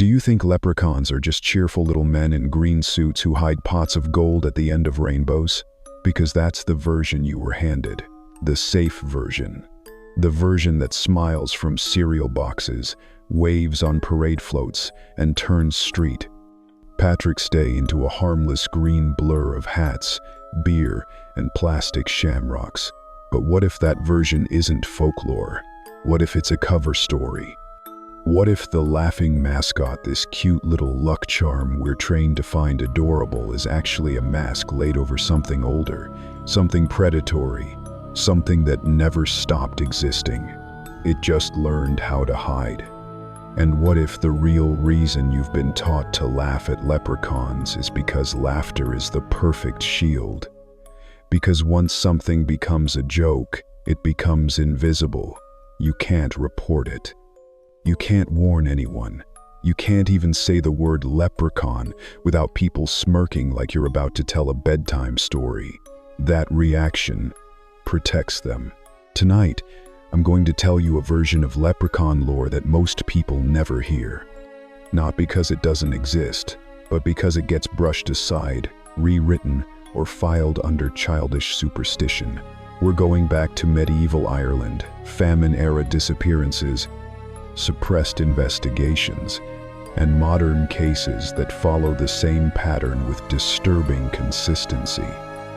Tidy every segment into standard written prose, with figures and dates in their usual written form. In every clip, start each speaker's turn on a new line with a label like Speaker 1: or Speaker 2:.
Speaker 1: Do you think leprechauns are just cheerful little men in green suits who hide pots of gold at the end of rainbows? Because that's the version you were handed. The safe version. The version that smiles from cereal boxes, waves on parade floats, and turns street Patrick's Day into a harmless green blur of hats, beer, and plastic shamrocks. But what if that version isn't folklore? What if it's a cover story? What if the laughing mascot, this cute little luck charm we're trained to find adorable, is actually a mask laid over something older, something predatory, something that never stopped existing? It just learned how to hide. And what if the real reason you've been taught to laugh at leprechauns is because laughter is the perfect shield? Because once something becomes a joke, it becomes invisible. You can't report it. You can't warn anyone. You can't even say the word leprechaun without people smirking like you're about to tell a bedtime story. That reaction protects them. Tonight, I'm going to tell you a version of leprechaun lore that most people never hear. Not because it doesn't exist, but because it gets brushed aside, rewritten, or filed under childish superstition. We're going back to medieval Ireland, famine-era disappearances, suppressed investigations, and modern cases that follow the same pattern with disturbing consistency.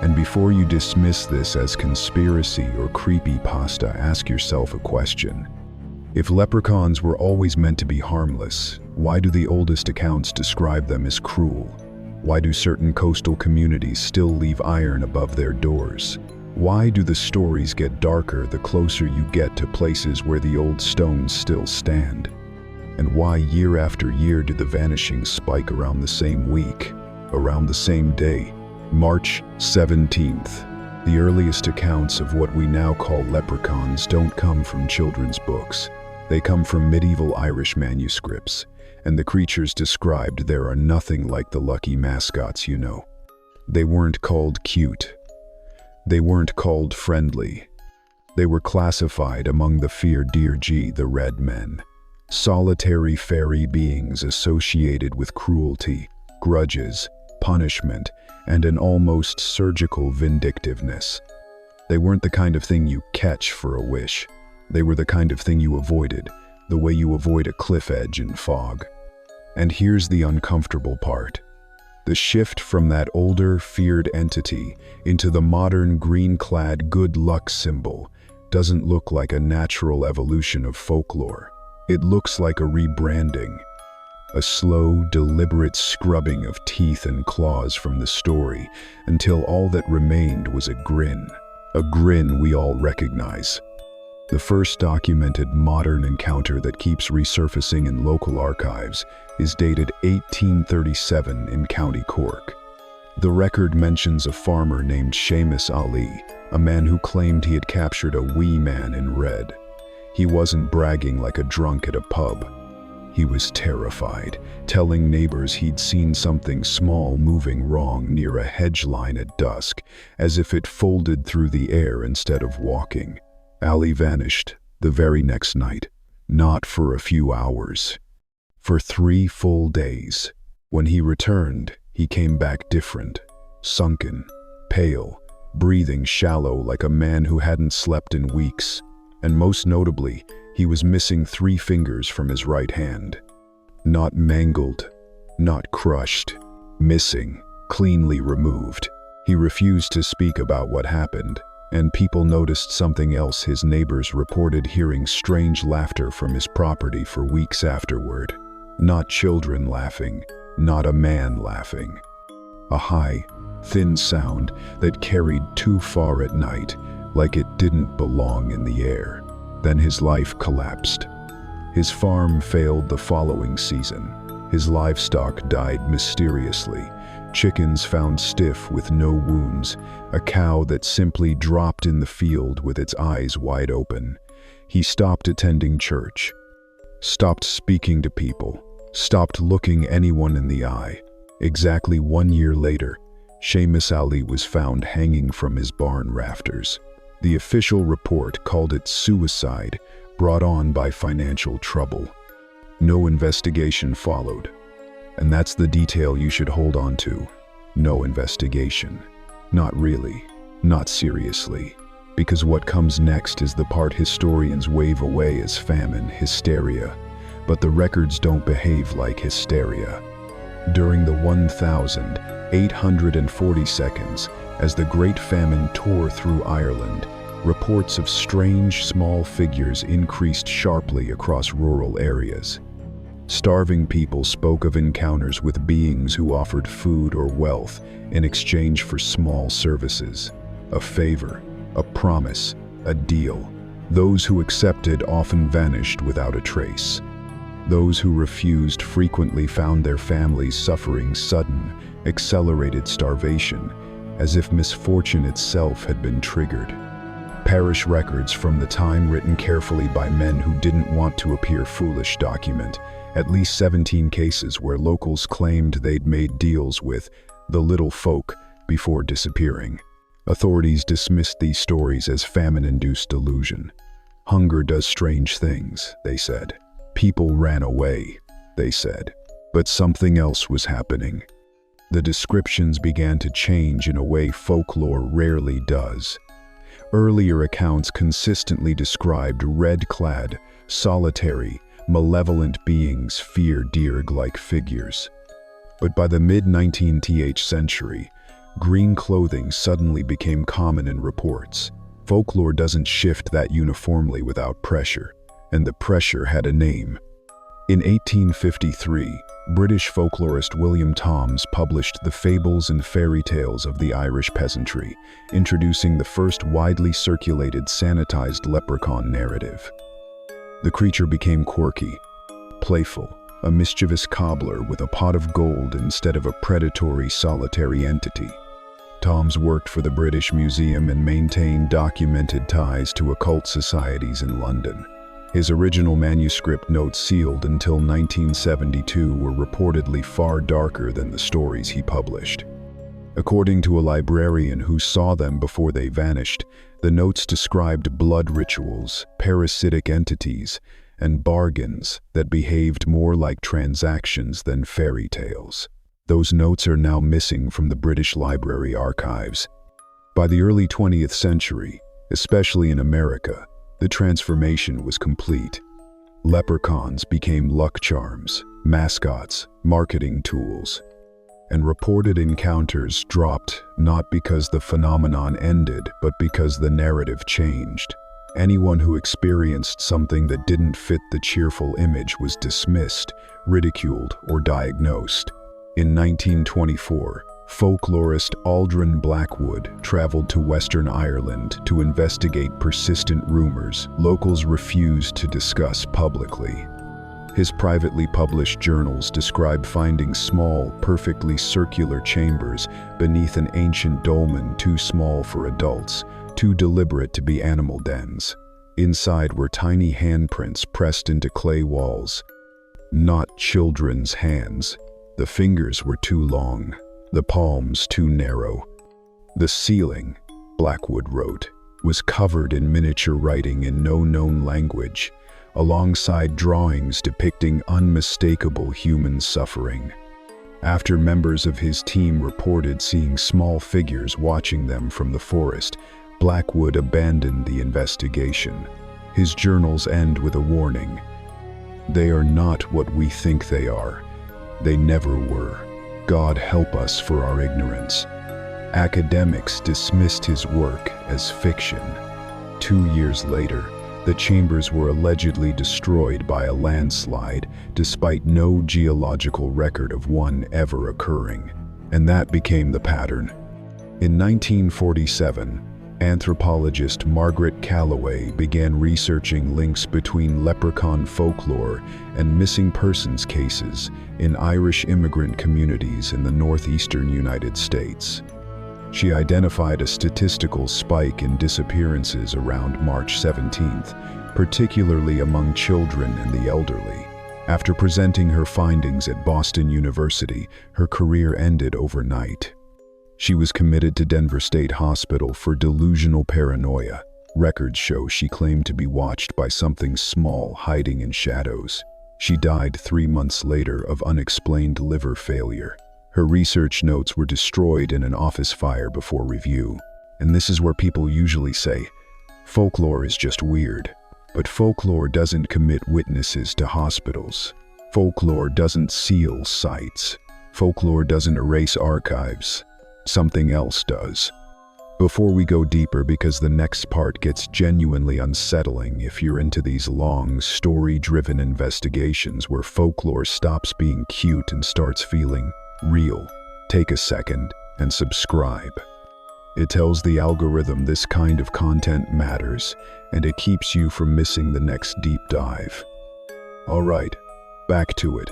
Speaker 1: And before you dismiss this as conspiracy or creepypasta, ask yourself a question. If leprechauns were always meant to be harmless, why do the oldest accounts describe them as cruel? Why do certain coastal communities still leave iron above their doors? Why do the stories get darker the closer you get to places where the old stones still stand? And why year after year do the vanishings spike around the same week, around the same day? March 17th. The earliest accounts of what we now call leprechauns don't come from children's books. They come from medieval Irish manuscripts, and the creatures described there are nothing like the lucky mascots you know. They weren't called cute. They weren't called friendly. They were classified among the dearg, the red men. Solitary fairy beings associated with cruelty, grudges, punishment, and an almost surgical vindictiveness. They weren't the kind of thing you catch for a wish. They were the kind of thing you avoided, the way you avoid a cliff edge in fog. And here's the uncomfortable part. The shift from that older, feared entity into the modern green-clad good luck symbol doesn't look like a natural evolution of folklore. It looks like a rebranding. A slow, deliberate scrubbing of teeth and claws from the story until all that remained was a grin we all recognize. The first documented modern encounter that keeps resurfacing in local archives is dated 1837 in County Cork. The record mentions a farmer named Sheamus Ali, a man who claimed he had captured a wee man in red. He wasn't bragging like a drunk at a pub. He was terrified, telling neighbors he'd seen something small moving wrong near a hedge line at dusk, as if it folded through the air instead of walking. Ali vanished the very next night, not for a few hours. For 3 full days. When he returned, he came back different, sunken, pale, breathing shallow like a man who hadn't slept in weeks. And most notably, he was missing 3 fingers from his right hand. Not mangled, not crushed, missing, cleanly removed. He refused to speak about what happened, and people noticed something else. His neighbors reported hearing strange laughter from his property for weeks afterward. Not children laughing, not a man laughing. A high, thin sound that carried too far at night, like it didn't belong in the air. Then his life collapsed. His farm failed the following season. His livestock died mysteriously. Chickens found stiff with no wounds. A cow that simply dropped in the field with its eyes wide open. He stopped attending church, stopped speaking to people, stopped looking anyone in the eye. Exactly 1 year later, Sheamus Ali was found hanging from his barn rafters. The official report called it suicide brought on by financial trouble. No investigation followed. And that's the detail you should hold on to. No investigation. Not really. Not seriously. Because what comes next is the part historians wave away as famine, hysteria. But the records don't behave like hysteria. During the 1,840 seconds, as the Great Famine tore through Ireland, reports of strange small figures increased sharply across rural areas. Starving people spoke of encounters with beings who offered food or wealth in exchange for small services. A favor, a promise, a deal. Those who accepted often vanished without a trace. Those who refused frequently found their families suffering sudden, accelerated starvation, as if misfortune itself had been triggered. Parish records from the time, written carefully by men who didn't want to appear foolish, document at least 17 cases where locals claimed they'd made deals with the little folk before disappearing. Authorities dismissed these stories as famine-induced delusion. Hunger does strange things, they said. People ran away, they said. But something else was happening. The descriptions began to change in a way folklore rarely does. Earlier accounts consistently described red-clad, solitary, malevolent beings, dearg-like figures. But by the mid-19th century, green clothing suddenly became common in reports. Folklore doesn't shift that uniformly without pressure, and the pressure had a name. In 1853, British folklorist William Toms published The Fables and Fairy Tales of the Irish Peasantry, introducing the first widely circulated sanitized leprechaun narrative. The creature became quirky, playful, a mischievous cobbler with a pot of gold instead of a predatory, solitary entity. Toms worked for the British Museum and maintained documented ties to occult societies in London. His original manuscript notes, sealed until 1972, were reportedly far darker than the stories he published. According to a librarian who saw them before they vanished, the notes described blood rituals, parasitic entities, and bargains that behaved more like transactions than fairy tales. Those notes are now missing from the British Library archives. By the early 20th century, especially in America, the transformation was complete. Leprechauns became luck charms, mascots, marketing tools, and reported encounters dropped not because the phenomenon ended, but because the narrative changed. Anyone who experienced something that didn't fit the cheerful image was dismissed, ridiculed, or diagnosed. In 1924, folklorist Aldrin Blackwood traveled to Western Ireland to investigate persistent rumors locals refused to discuss publicly. His privately published journals describe finding small, perfectly circular chambers beneath an ancient dolmen too small for adults, too deliberate to be animal dens. Inside were tiny handprints pressed into clay walls. Not children's hands. The fingers were too long, the palms too narrow. The ceiling, Blackwood wrote, was covered in miniature writing in no known language, alongside drawings depicting unmistakable human suffering. After members of his team reported seeing small figures watching them from the forest, Blackwood abandoned the investigation. His journals end with a warning. They are not what we think they are. They never were. God help us for our ignorance. Academics dismissed his work as fiction. 2 years later, the chambers were allegedly destroyed by a landslide, despite no geological record of one ever occurring. And that became the pattern. In 1947, anthropologist Margaret Calloway began researching links between leprechaun folklore and missing persons cases in Irish immigrant communities in the northeastern United States. She identified a statistical spike in disappearances around March 17th, particularly among children and the elderly. After presenting her findings at Boston University, her career ended overnight. She was committed to Denver State Hospital for delusional paranoia. Records show she claimed to be watched by something small hiding in shadows. She died 3 months later of unexplained liver failure. Her research notes were destroyed in an office fire before review. And this is where people usually say, folklore is just weird. But folklore doesn't commit witnesses to hospitals. Folklore doesn't seal sites. Folklore doesn't erase archives. Something else does. Before we go deeper, because the next part gets genuinely unsettling if you're into these long, story-driven investigations where folklore stops being cute and starts feeling real, take a second and subscribe. It tells the algorithm this kind of content matters, and it keeps you from missing the next deep dive. Alright, back to it.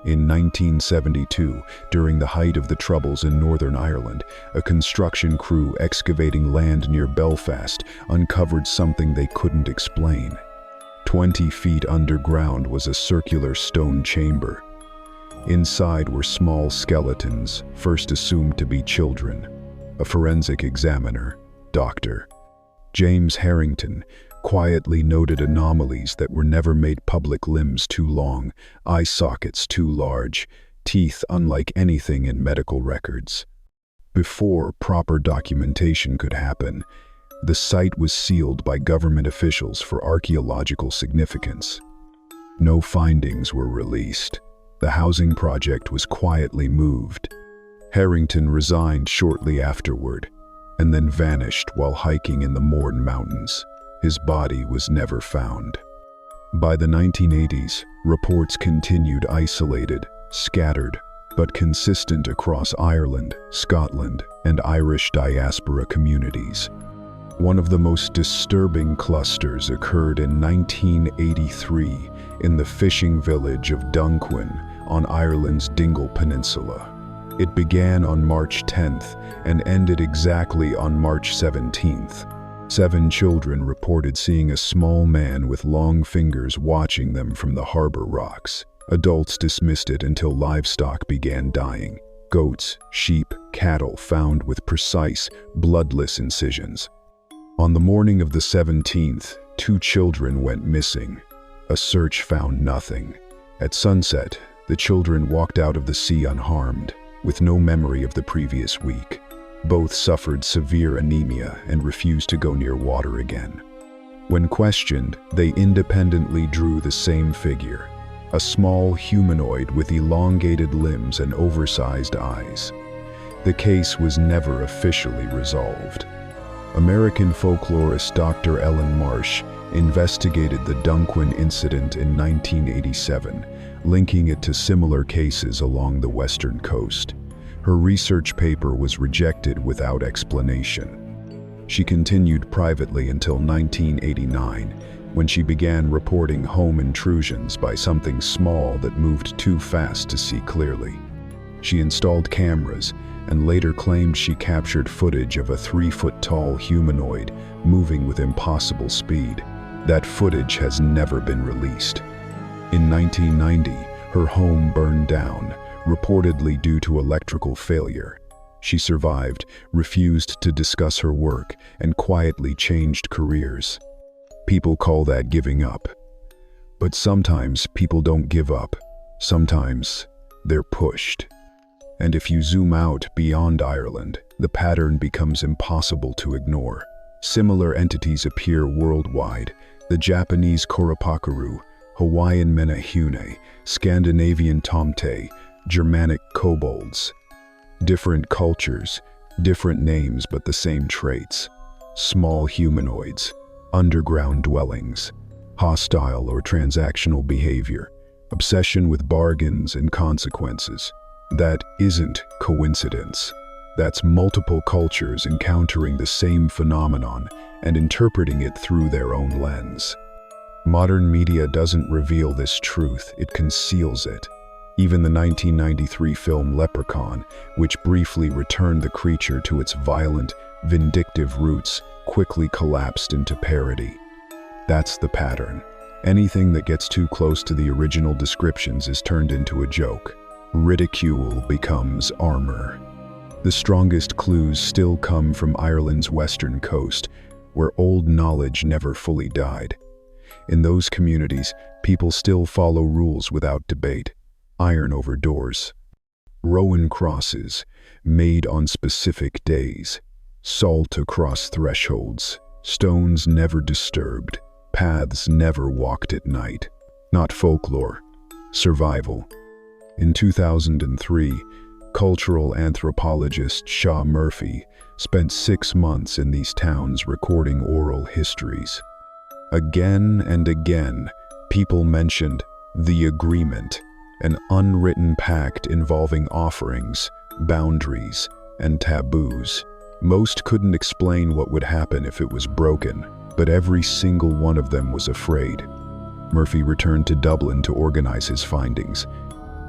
Speaker 1: In 1972, during the height of the Troubles in Northern Ireland, a construction crew excavating land near Belfast uncovered something they couldn't explain. 20 feet underground was a circular stone chamber. Inside were small skeletons, first assumed to be children. A forensic examiner, Dr. James Harrington, quietly noted anomalies that were never made public: limbs too long, eye sockets too large, teeth unlike anything in medical records. Before proper documentation could happen, the site was sealed by government officials for archaeological significance. No findings were released. The housing project was quietly moved. Harrington resigned shortly afterward, and then vanished while hiking in the Mourne Mountains. His body was never found. By the 1980s, reports continued isolated, scattered, but consistent across Ireland, Scotland, and Irish diaspora communities. One of the most disturbing clusters occurred in 1983 in the fishing village of Dunquin on Ireland's Dingle Peninsula. It began on March 10th and ended exactly on March 17th. 7 children reported seeing a small man with long fingers watching them from the harbor rocks. Adults dismissed it until livestock began dying. Goats, sheep, cattle found with precise, bloodless incisions. On the morning of the 17th, 2 children went missing. A search found nothing. At sunset, the children walked out of the sea unharmed, with no memory of the previous week. Both suffered severe anemia and refused to go near water again. When questioned, they independently drew the same figure: a small humanoid with elongated limbs and oversized eyes. The case was never officially resolved. American folklorist Dr. Ellen Marsh investigated the Dunquin incident in 1987, linking it to similar cases along the western coast. Her research paper was rejected without explanation. She continued privately until 1989, when she began reporting home intrusions by something small that moved too fast to see clearly. She installed cameras and later claimed she captured footage of a 3-foot-tall humanoid moving with impossible speed. That footage has never been released. In 1990, her home burned down, reportedly due to electrical failure. She survived, refused to discuss her work, and quietly changed careers. People call that giving up. But sometimes people don't give up. Sometimes they're pushed. And if you zoom out beyond Ireland, the pattern becomes impossible to ignore. Similar entities appear worldwide: the Japanese Korapakaru, Hawaiian Menehune, Scandinavian Tomte, Germanic kobolds. Different cultures, different names, but the same traits. Small humanoids, underground dwellings, hostile or transactional behavior, obsession with bargains and consequences. That isn't coincidence. That's multiple cultures encountering the same phenomenon and interpreting it through their own lens. Modern media doesn't reveal this truth, it conceals it. Even the 1993 film Leprechaun, which briefly returned the creature to its violent, vindictive roots, quickly collapsed into parody. That's the pattern. Anything that gets too close to the original descriptions is turned into a joke. Ridicule becomes armor. The strongest clues still come from Ireland's western coast, where old knowledge never fully died. In those communities, people still follow rules without debate. Iron over doors. Rowan crosses, made on specific days. Salt across thresholds. Stones never disturbed. Paths never walked at night. Not folklore. Survival. In 2003, cultural anthropologist Shaw Murphy spent 6 months in these towns recording oral histories. Again and again, people mentioned the agreement, an unwritten pact involving offerings, boundaries, and taboos. Most couldn't explain what would happen if it was broken, but every single one of them was afraid. Murphy returned to Dublin to organize his findings.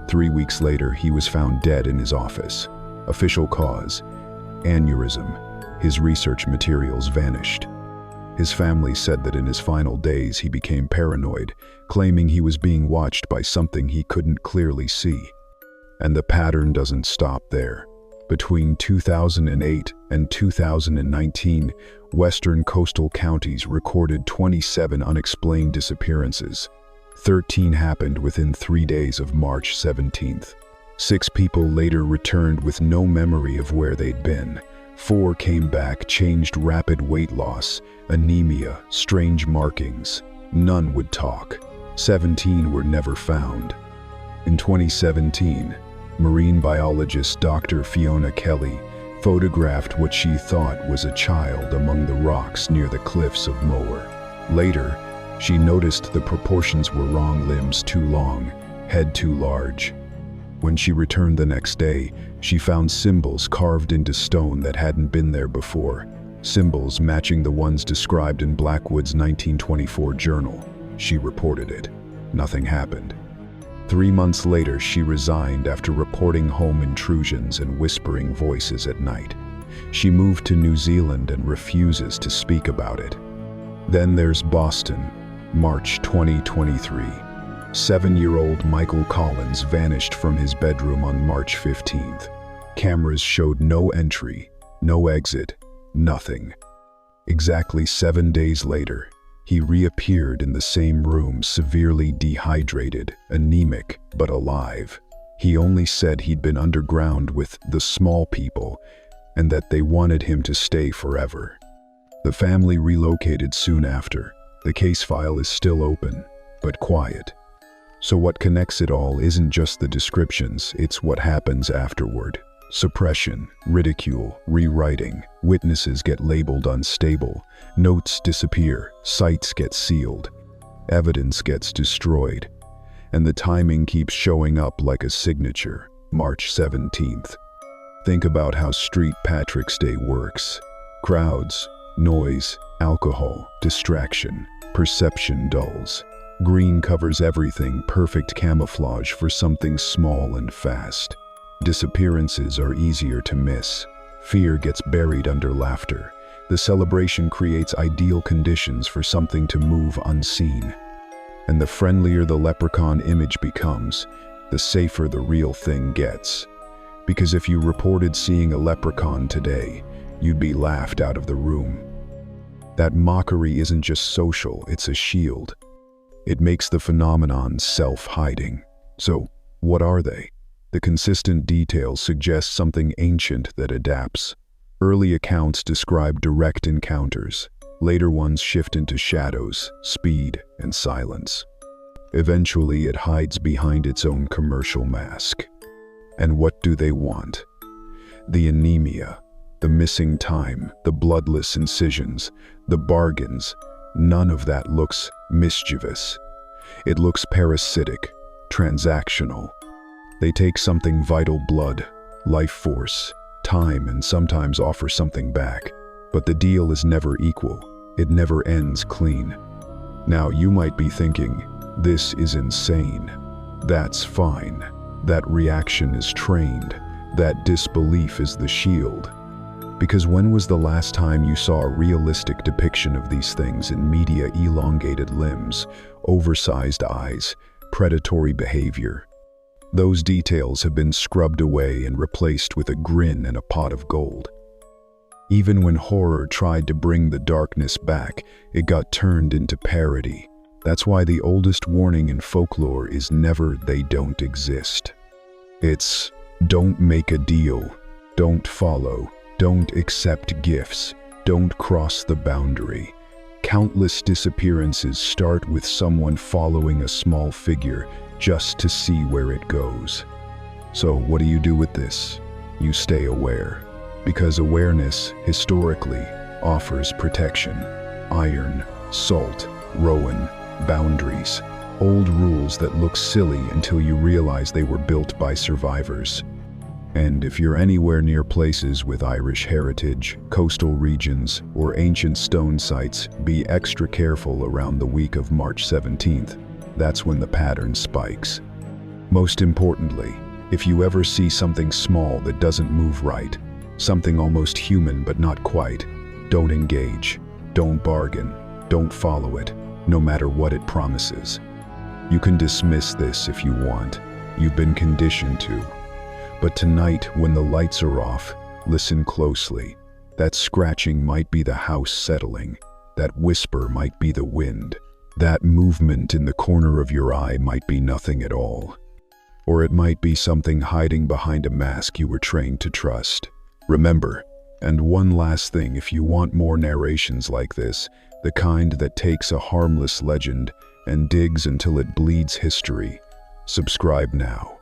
Speaker 1: 3 weeks later, he was found dead in his office. Official cause: aneurysm. His research materials vanished. His family said that in his final days he became paranoid, claiming he was being watched by something he couldn't clearly see. And the pattern doesn't stop there. Between 2008 and 2019, western coastal counties recorded 27 unexplained disappearances. 13 happened within 3 days of March 17th. 6 people later returned with no memory of where they'd been. 4 came back, changed rapid weight loss, anemia, strange markings. None would talk. 17 were never found. In 2017, marine biologist Dr. Fiona Kelly photographed what she thought was a child among the rocks near the cliffs of Moher. Later, she noticed the proportions were wrong: limbs too long, head too large. When she returned the next day, she found symbols carved into stone that hadn't been there before. Symbols matching the ones described in Blackwood's 1924 journal. She reported it. Nothing happened. 3 months later, she resigned after reporting home intrusions and whispering voices at night. She moved to New Zealand and refuses to speak about it. Then there's Boston, March 2023. 7-year-old Michael Collins vanished from his bedroom on March 15th. Cameras showed no entry, no exit, nothing. Exactly 7 days later, he reappeared in the same room, severely dehydrated, anemic, but alive. He only said he'd been underground with the small people and that they wanted him to stay forever. The family relocated soon after. The case file is still open, but quiet. So what connects it all isn't just the descriptions, it's what happens afterward. Suppression, ridicule, rewriting, witnesses get labeled unstable, notes disappear, sites get sealed, evidence gets destroyed, and the timing keeps showing up like a signature, March 17th. Think about how St. Patrick's Day works. Crowds, noise, alcohol, distraction, perception dulls. Green covers everything, perfect camouflage for something small and fast. Disappearances are easier to miss. Fear gets buried under laughter. The celebration creates ideal conditions for something to move unseen. And the friendlier the leprechaun image becomes, the safer the real thing gets. Because if you reported seeing a leprechaun today, you'd be laughed out of the room. That mockery isn't just social, it's a shield. It makes the phenomenon self-hiding. So, what are they? The consistent details suggest something ancient that adapts. Early accounts describe direct encounters. Later ones shift into shadows, speed, and silence. Eventually, it hides behind its own commercial mask. And what do they want? The anemia, the missing time, the bloodless incisions, the bargains. None of that looks mischievous. It looks parasitic, transactional. They take something vital: blood, life force, time, and sometimes offer something back. But the deal is never equal. It never ends clean. Now you might be thinking, this is insane. That's fine. That reaction is trained. That disbelief is the shield. Because when was the last time you saw a realistic depiction of these things in media? Elongated limbs, oversized eyes, predatory behavior. Those details have been scrubbed away and replaced with a grin and a pot of gold. Even when horror tried to bring the darkness back, it got turned into parody. That's why the oldest warning in folklore is never "they don't exist." It's don't make a deal, don't follow, don't accept gifts, don't cross the boundary. Countless disappearances start with someone following a small figure just to see where it goes. So what do you do with this? You stay aware, because awareness, historically, offers protection. Iron, salt, rowan, boundaries, old rules that look silly until you realize they were built by survivors. And if you're anywhere near places with Irish heritage, coastal regions, or ancient stone sites, be extra careful around the week of March 17th. That's when the pattern spikes. Most importantly, if you ever see something small that doesn't move right, something almost human but not quite, don't engage, don't bargain, don't follow it, no matter what it promises. You can dismiss this if you want. You've been conditioned to. But tonight, when the lights are off, listen closely. That scratching might be the house settling. That whisper might be the wind. That movement in the corner of your eye might be nothing at all. Or it might be something hiding behind a mask you were trained to trust. Remember, and one last thing, if you want more narrations like this, the kind that takes a harmless legend and digs until it bleeds history, subscribe now.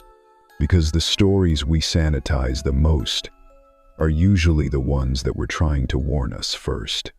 Speaker 1: Because the stories we sanitize the most are usually the ones that were trying to warn us first.